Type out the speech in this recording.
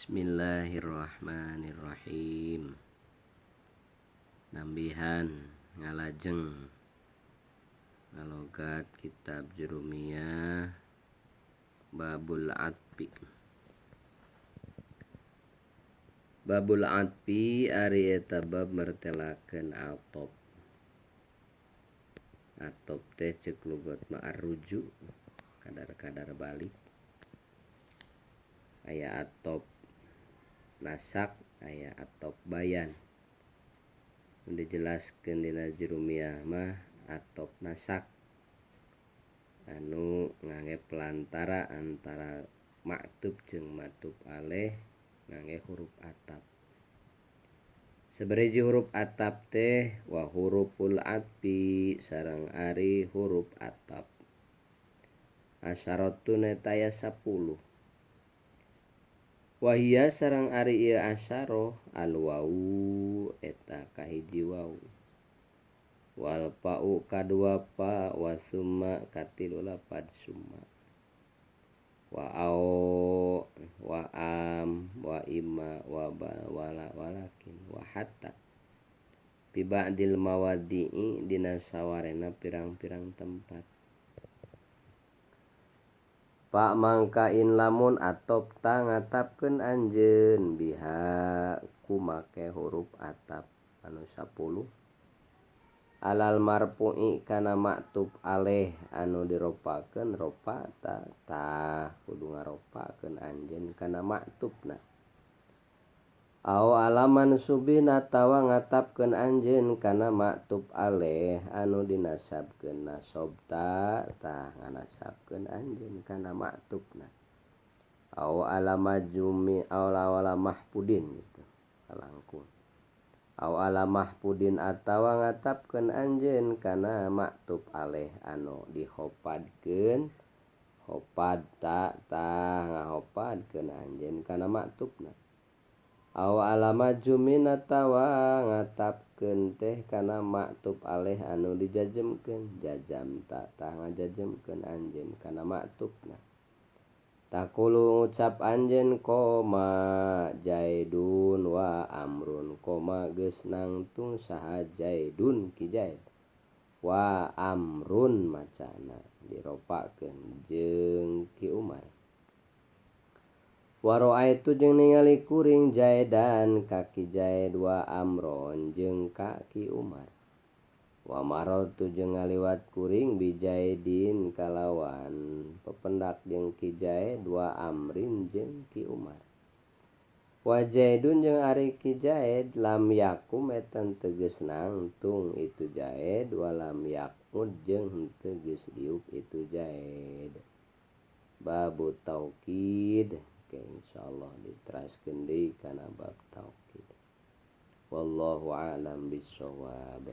Bismillahirrahmanirrahim. Nambihan ngalajeng ngalogat kitab Jurumiyah Babul Atfi. Babul Atfi ari eta bab martelakeun atop. Atop teh ceuk lugat mah arruju, kadar-kadar balik. Aya atop nasak, aya atop bayan. Dijelaskeun dina Jurumiyah mah atop nasak anu ngangge pelantara antara maktub jeung matub aleh ngangge huruf atap. Sabariji huruf atap teh wa huruful atfi sareng ari huruf atap. Asyaratun eta aya 10. Wahia sareng ari ieu asyarah al wawu eta kahiji wawu. Wal pa'u kadua pa wa summa katilu lapad summa. Wa au wa am wa imma wa ba wala walakin wa hatta. Fi ba'dil mawadi'i dina sawarena pirang-pirang tempat. Pak mangkain lamun atop ta ngatapkeun anjeun biha ku make huruf atap anu 10 alal marfu'i kana maktub aleh anu diropakeun ropa ta kudu ngaropakeun anjeun kana maktubna. Au alaman subin atawa ngatapkeun anjeun kana maktub aleh anu dinasabkeun nasab ta nganasabkeun anjeun kana maktubna. Au alama jumi au ala mahpudin gitu kalangkung. Au ala mahpudin atawa ngatapkeun anjeun kana maktub aleh anu dihopadkeun hopad ta ngahopadkeun anjeun kana maktubna. Au alama jumin atawa ngatapkeun teh kana maktub aleh anu dijajemkeun jajam ta ngajajemkeun anjeun kana maktubna. Takulu ngucap anjeun koma Jaidun wa Amrun. Koma geus nangtung saha Jaidun ki Jaid wa Amrun macana diropakeun jeung ki Umar. Wa ra'aitu jeung ningali kuring Jaidan ka ki Jaid wa Amron jeung ka ki Umar. Wa marartu jeung ngaliwat kuring bi Jaidin kalawan pependak jeung ki Jaid wa Amrin jeung ki Umar. Wa Jaidun jeung ari ki Jaid lam yakum eta teu geus nangtung itu Jaid wa lam yaqud jeung henteu geus diuk itu Jaid. Babu taukid. Oke, insyaallah diteraskeun deui kana bab taukid. Wallahu a'lam bishawab.